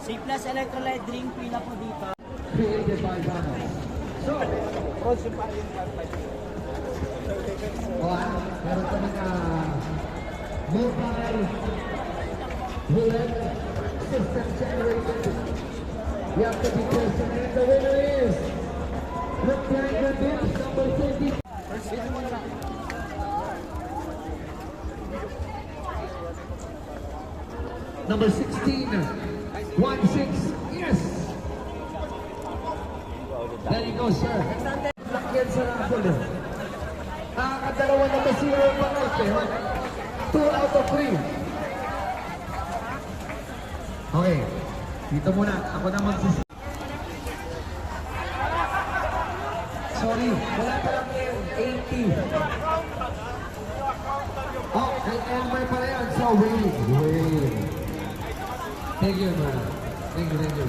C plus electrolyte drink, pila po dito. Created by Ramos. So, meron kami na mobile roulette system generated. We have to be present, and the winner is Look Behind the Dips, number 20. Number 16, 1-6, yes! There you go, sir. Lakyan sa raffle. Nakakadalawa na ba zero pa natin? 2 out of 3. Okay, dito muna. Ako na magsis... Sorry, wala pa lang yung 80. Oh, kay Elmer pala yan. So, wait. Thank you, man. Thank you.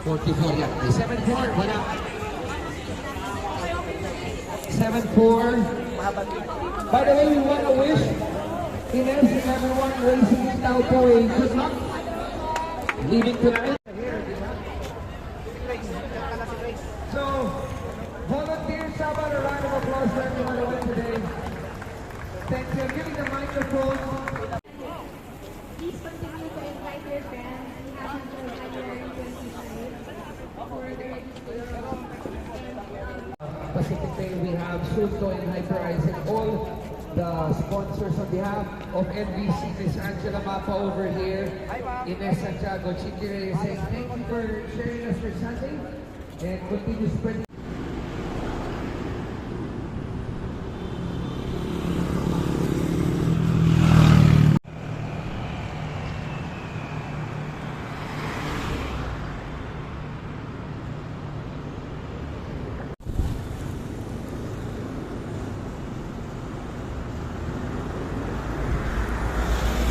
44 yan. 7-4, wala. 7-4. By the way, we want to wish Ines and everyone racing in Taupo a good luck. Leaving tonight. So, volunteers, how about a round of applause for everyone who went today? Thank you. Giving the microphone. Please continue to invite your friends. We have until January 25 for the registration. Pacific Day, we have Sulto and Hyperize, and all the sponsors on behalf of NBC, Miss Angela Mapa over here, Ines Santiago, Chiquire, saying thank you for sharing us your Sunday and continue spreading.